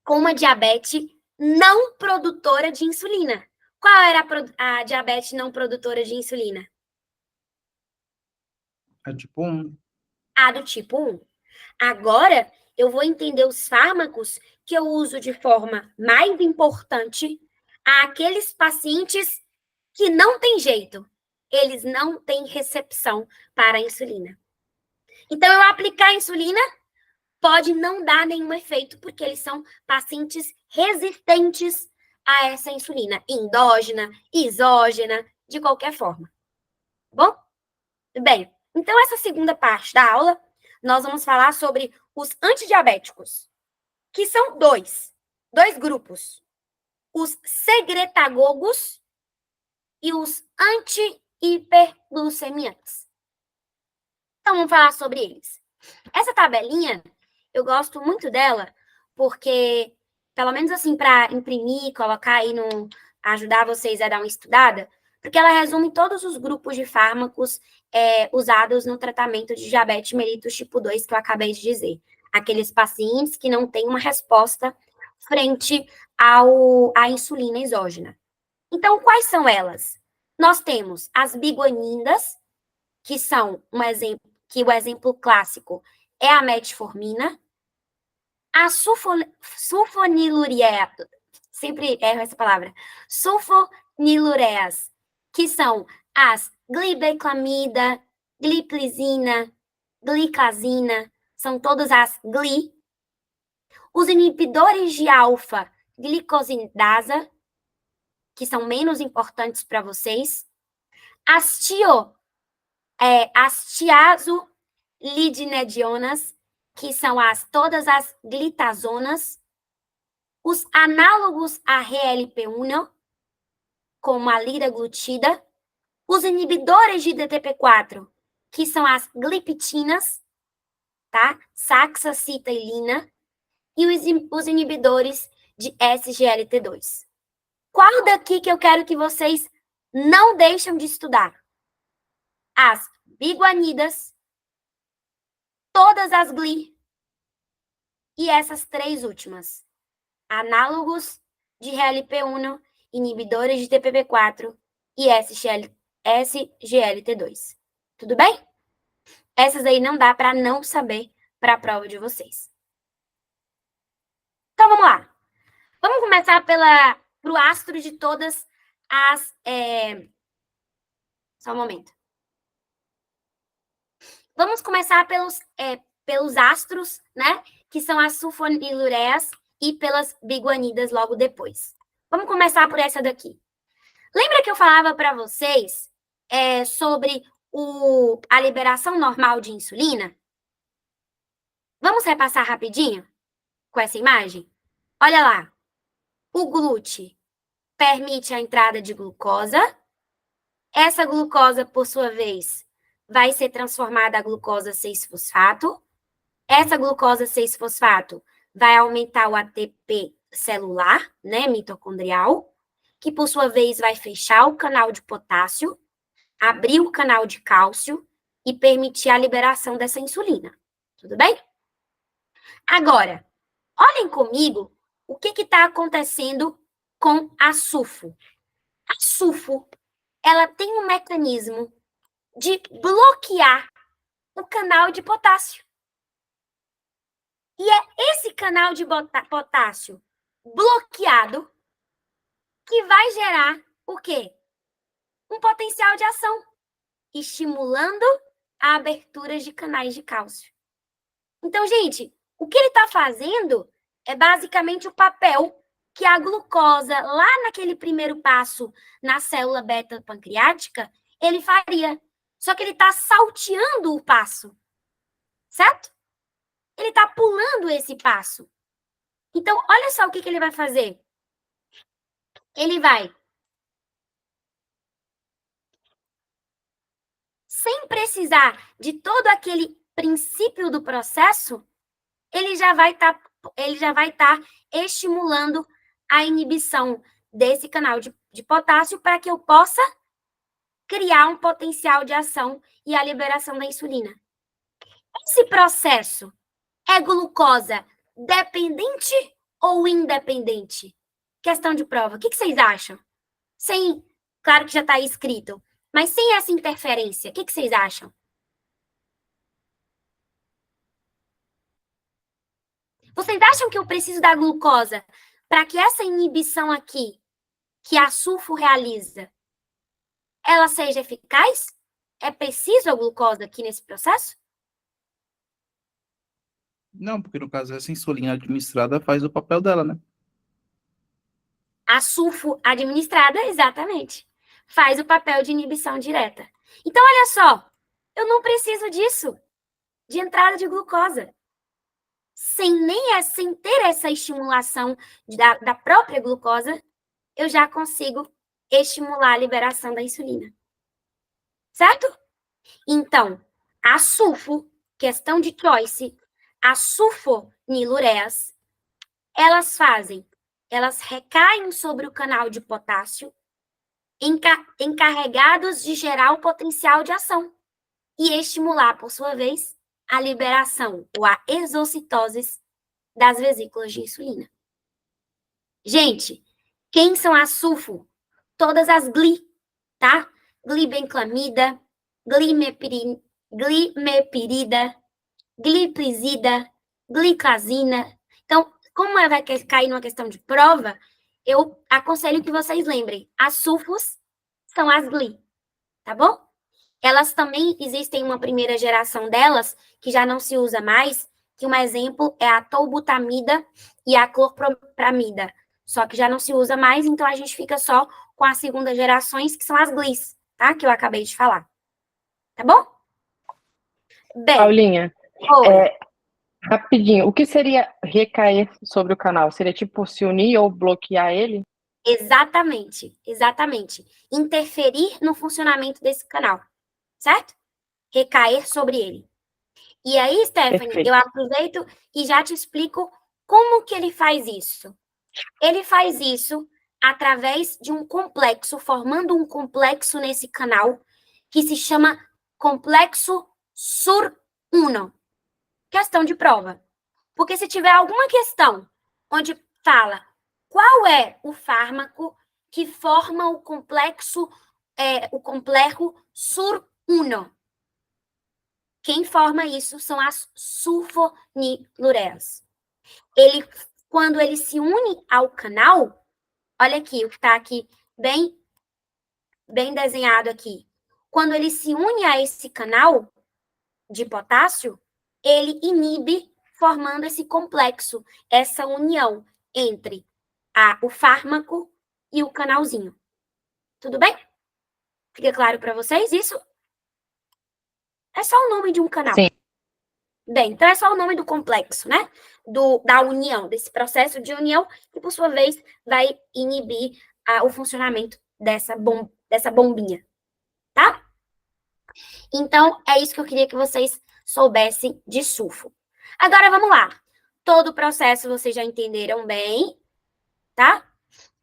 uma diabetes não produtora de insulina. Qual era a diabetes não produtora de insulina? É tipo um. A do tipo 1. Agora, eu vou entender os fármacos que eu uso de forma mais importante àqueles pacientes que não tem jeito. Eles não têm recepção para a insulina. Então, eu aplicar a insulina pode não dar nenhum efeito, porque eles são pacientes resistentes a essa insulina, endógena, exógena, de qualquer forma. Bom? Bem, então essa segunda parte da aula, nós vamos falar sobre os antidiabéticos, que são dois grupos. Os secretagogos e os anti-hiperglucemiantes. Então, vamos falar sobre eles. Essa tabelinha, eu gosto muito dela, porque, pelo menos assim, para imprimir, colocar aí ajudar vocês a dar uma estudada, porque ela resume todos os grupos de fármacos usados no tratamento de diabetes mellitus tipo 2, que eu acabei de dizer. Aqueles pacientes que não têm uma resposta frente à insulina exógena. Então, quais são elas? Nós temos as biguanidas, que são que o exemplo clássico é a metformina, a sulfonilureas, sempre erro essa palavra, sulfonilureas, que são as glibeclamida, glipizina, glicazina, são todas as GLI. Os inibidores de alfa-glicosidasa, que são menos importantes para vocês. As tiazolidinedionas, que são todas as glitazonas. Os análogos a RLP1, como a liraglutida. Os inibidores de DTP4, que são as gliptinas, tá? Saxacitilina. E os inibidores de SGLT2. Qual daqui que eu quero que vocês não deixem de estudar? As biguanidas, todas as GLI e essas três últimas. Análogos de RLP1, inibidores de TPP4 e SGLT2. Tudo bem? Essas aí não dá para não saber para a prova de vocês. Então, vamos lá. Vamos começar pro astro de todas as... Só um momento. Vamos começar pelos astros, né? Que são as sulfonilureas e pelas biguanidas logo depois. Vamos começar por essa daqui. Lembra que eu falava para vocês sobre a liberação normal de insulina? Vamos repassar rapidinho com essa imagem? Olha lá. O glúten permite a entrada de glucosa. Essa glucosa, por sua vez, vai ser transformada a glucosa 6-fosfato. Essa glucosa 6-fosfato vai aumentar o ATP celular, né, mitocondrial, que por sua vez vai fechar o canal de potássio, abrir o canal de cálcio e permitir a liberação dessa insulina. Tudo bem? Agora, olhem comigo o que está acontecendo com a sulfo. A sulfo, ela tem um mecanismo de bloquear o canal de potássio. E é esse canal de potássio bloqueado que vai gerar o quê? Um potencial de ação, estimulando a abertura de canais de cálcio. Então, gente, o que ele está fazendo é basicamente o papel que a glucosa, lá naquele primeiro passo na célula beta-pancreática, ele faria. Só que ele está salteando o passo, certo? Ele está pulando esse passo. Então, olha só o que ele vai fazer. Ele vai, sem precisar de todo aquele princípio do processo, ele já vai estar estimulando a inibição desse canal de potássio para que eu possa criar um potencial de ação e a liberação da insulina. Esse processo é glucosa dependente ou independente? Questão de prova. O que vocês acham? Claro que já está aí escrito, mas sem essa interferência, o que vocês acham? Vocês acham que eu preciso da glucosa para que essa inibição aqui, que a sulfo realiza, ela seja eficaz? É preciso a glucosa aqui nesse processo? Não, porque no caso essa insulina administrada faz o papel dela, né? A sulfo administrada, exatamente, faz o papel de inibição direta. Então, olha só, eu não preciso disso, de entrada de glucosa. Sem ter essa estimulação da própria glucosa, eu já consigo estimular a liberação da insulina. Certo? Então, a sulfo, questão de choice, a sulfonilureas, elas recaem sobre o canal de potássio, encarregados de gerar o potencial de ação e estimular, por sua vez, a liberação ou a exocitose das vesículas de insulina. Gente, quem são as sulfo? Todas as GLI, tá? Glibenclamida, glimepirida, glipizida, glicazina. Então, como vai cair numa questão de prova, eu aconselho que vocês lembrem, as sulfos são as GLI, tá bom? Elas também, existem uma primeira geração delas, que já não se usa mais, que um exemplo é a tolbutamida e a clorpramida. Só que já não se usa mais, então a gente fica só com as segundas gerações, que são as GLIs, tá? Que eu acabei de falar. Tá bom? Bem, Paulinha, rapidinho, o que seria recair sobre o canal? Seria tipo se unir ou bloquear ele? exatamente. Interferir no funcionamento desse canal, certo? Recair sobre ele. E aí, Stephanie, Perfeito. eu aproveito e já te explico como que ele faz isso. Ele faz isso através de um complexo, formando um complexo nesse canal, que se chama complexo SUR1. Questão de prova. Porque se tiver alguma questão onde fala qual é o fármaco que forma o complexo SUR1, quem forma isso são as sulfonilureas. Quando ele se une ao canal, olha aqui, o que está aqui bem desenhado aqui. Quando ele se une a esse canal de potássio, ele inibe, formando esse complexo, essa união entre o fármaco e o canalzinho. Tudo bem? Fica claro para vocês isso? É só o nome de um canal. Sim. Bem, então é só o nome do complexo, né? Da união, desse processo de união, que por sua vez vai inibir o funcionamento dessa bombinha, tá? Então, é isso que eu queria que vocês soubessem de sulfo. Agora, vamos lá. Todo o processo vocês já entenderam bem, tá?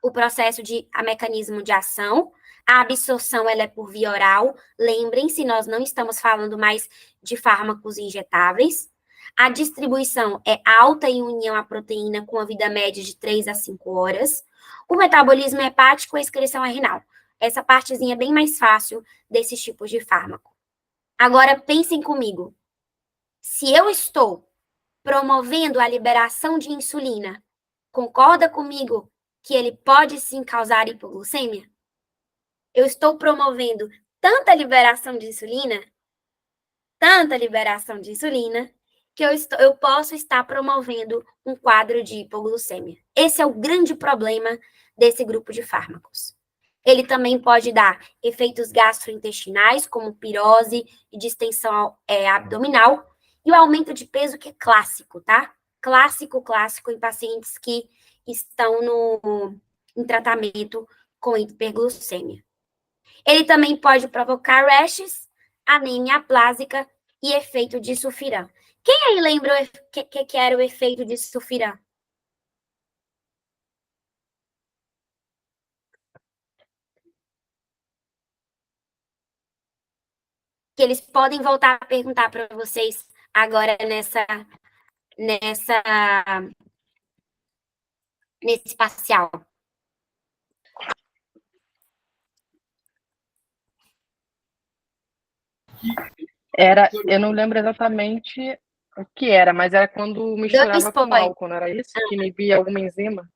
O processo a mecanismo de ação. A absorção, ela é por via oral. Lembrem-se, nós não estamos falando mais de fármacos injetáveis. A distribuição é alta em união à proteína, com a vida média de 3 a 5 horas. O metabolismo hepático e a excreção é renal. Essa partezinha é bem mais fácil desses tipos de fármaco. Agora, pensem comigo. Se eu estou promovendo a liberação de insulina, concorda comigo que ele pode sim causar hipoglicemia? Eu estou promovendo tanta liberação de insulina, que eu posso estar promovendo um quadro de hipoglicemia. Esse é o grande problema desse grupo de fármacos. Ele também pode dar efeitos gastrointestinais, como pirose e distensão abdominal, e o aumento de peso, que é clássico, tá? Clássico em pacientes que estão em tratamento com hiperglicemia. Ele também pode provocar rashes, anemia aplásica e efeito de sulfirã. Quem aí lembra o que era o efeito de sulfirã? Que eles podem voltar a perguntar para vocês agora nesse parcial. Eu não lembro exatamente o que era, mas era quando misturava com álcool, não era isso? Que inibia alguma enzima?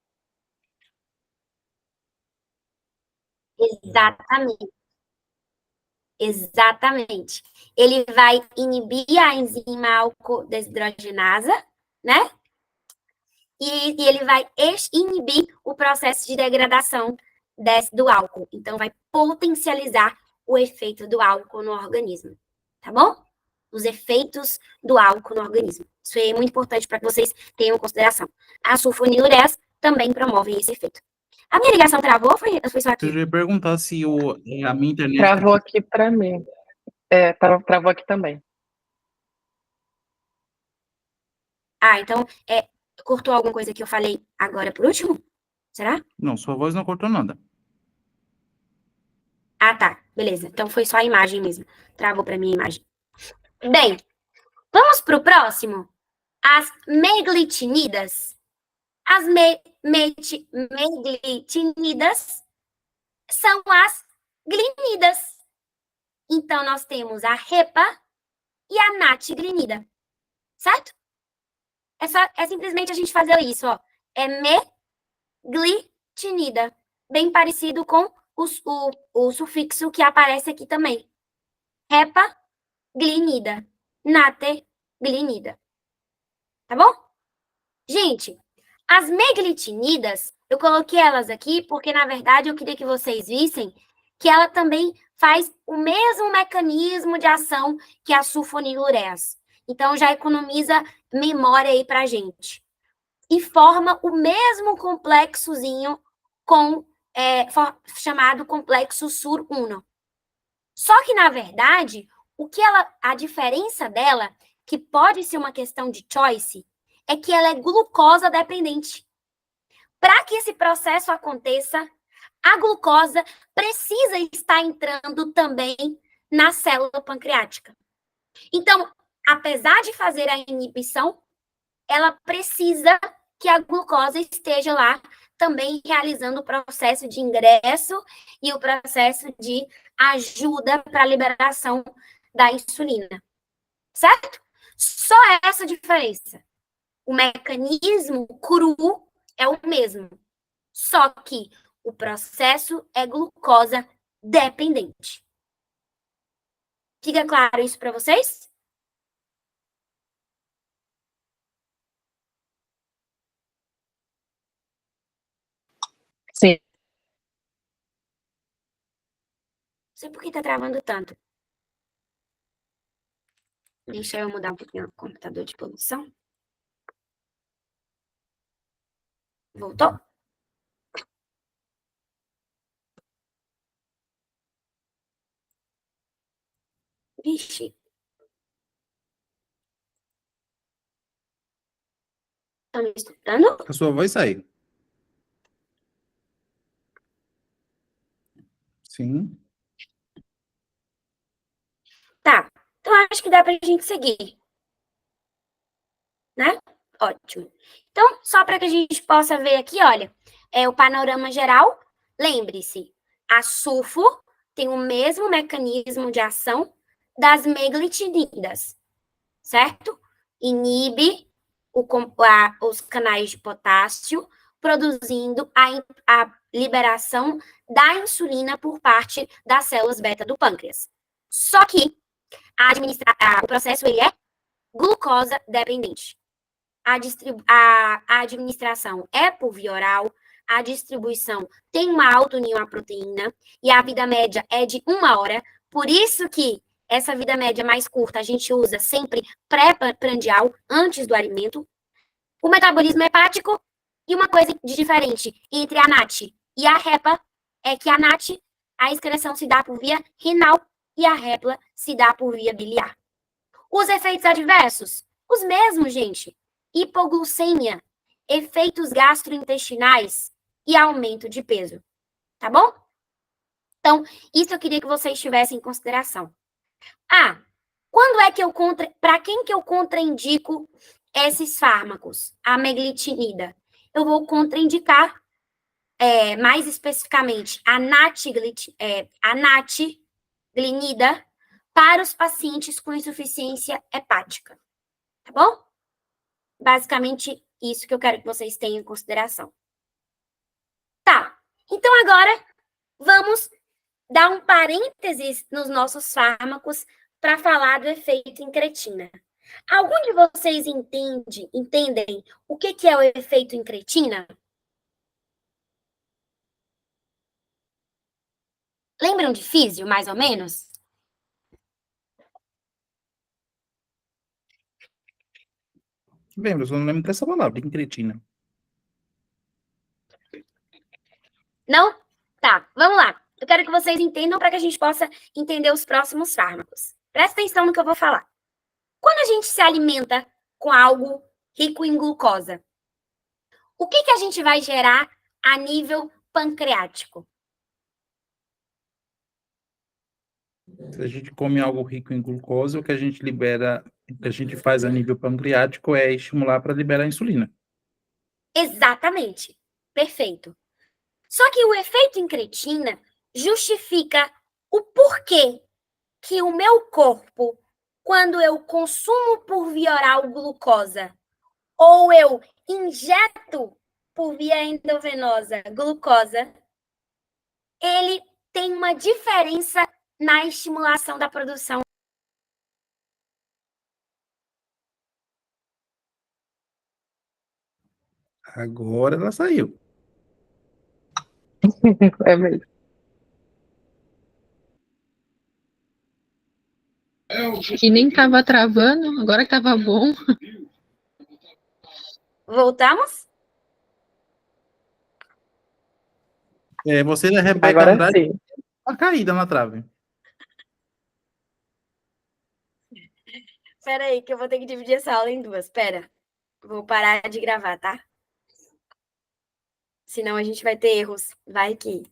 Exatamente. Ele vai inibir a enzima álcool desidrogenasa, né? E ele vai inibir o processo de degradação do álcool. Então, vai potencializar o efeito do álcool no organismo. Tá bom? Os efeitos do álcool no organismo. Isso é muito importante para que vocês tenham em consideração. A sulfonilureas também promove esse efeito. A minha ligação travou ou foi só aqui? Eu ia perguntar se a minha internet... Travou aqui para mim. Travou aqui também. Então, cortou alguma coisa que eu falei agora por último? Será? Não, sua voz não cortou nada. Tá. Beleza. Então, foi só a imagem mesmo. Travou para mim a imagem. Bem, vamos para o próximo. As meglitinidas. As meglitinidas são as glinidas. Então, nós temos a repa e a natiglinida. Certo? É simplesmente a gente fazer isso, ó. É meglitinida. Bem parecido com o sufixo que aparece aqui também. Repa, glinida. Nate, glinida. Tá bom? Gente, as meglitinidas, eu coloquei elas aqui porque, na verdade, eu queria que vocês vissem que ela também faz o mesmo mecanismo de ação que a sulfonilureas. Então, já economiza memória aí pra gente. E forma o mesmo complexozinho chamado complexo SUR1. Só que, na verdade, a diferença dela, que pode ser uma questão de choice, é que ela é glucosa dependente. Para que esse processo aconteça, a glucosa precisa estar entrando também na célula pancreática. Então, apesar de fazer a inibição, ela precisa que a glucosa esteja lá também realizando o processo de ingresso e o processo de ajuda para a liberação da insulina. Certo? Só essa diferença. O mecanismo cru é o mesmo, só que o processo é glucosa dependente. Fica claro isso para vocês? Sim. Não sei por que está travando tanto. Deixa eu mudar um pouquinho o computador de posição. Voltou? Vixe. Estão me escutando? A sua voz saiu. Sim. Tá. Então, acho que dá para a gente seguir. Né? Ótimo. Então, só para que a gente possa ver aqui, olha, o panorama geral. Lembre-se, a sulfo tem o mesmo mecanismo de ação das meglitinidas, certo? Inibe os canais de potássio, produzindo a liberação da insulina por parte das células beta do pâncreas. Só que o processo ele é glucosa dependente. A administração é por via oral, a distribuição tem uma alta união à proteína e a vida média é de 1 hora. Por isso que essa vida média mais curta a gente usa sempre pré-prandial, antes do alimento. O metabolismo hepático e uma coisa de diferente entre a NAT e a HEPA é que a NAT, a excreção se dá por via renal e a HEPA se dá por via biliar. Os efeitos adversos? Os mesmos, gente. Hipoglucemia, efeitos gastrointestinais e aumento de peso. Tá bom? Então, isso eu queria que vocês tivessem em consideração. Quando é que para quem que eu contraindico esses fármacos? A meglitinida. Eu vou contraindicar, mais especificamente, a natglinida para os pacientes com insuficiência hepática. Tá bom? Basicamente, isso que eu quero que vocês tenham em consideração. Tá. Então, agora, vamos dar um parênteses nos nossos fármacos para falar do efeito incretina. Algum de vocês entendem o que é o efeito incretina? Lembram de físio, mais ou menos? Lembro, só não lembro dessa palavra, incretina. Não? Tá, vamos lá. Eu quero que vocês entendam para que a gente possa entender os próximos fármacos. Presta atenção no que eu vou falar. Quando a gente se alimenta com algo rico em glucosa, o que a gente vai gerar a nível pancreático? Se a gente come algo rico em glucose, o que a gente libera, o que a gente faz a nível pancreático é estimular para liberar a insulina. Exatamente. Perfeito. Só que o efeito incretina justifica o porquê que o meu corpo, quando eu consumo por via oral glucosa, ou eu injeto por via endovenosa glucosa, ele tem uma diferença na estimulação da produção. Agora ela saiu. É mesmo. E nem tava travando, agora que tava bom. Voltamos? Você da Rebeca Agora Andrade, sim. uma caída na trave. Espera aí, que eu vou ter que dividir essa aula em duas. Espera. Vou parar de gravar, tá? Senão a gente vai ter erros. Vai que...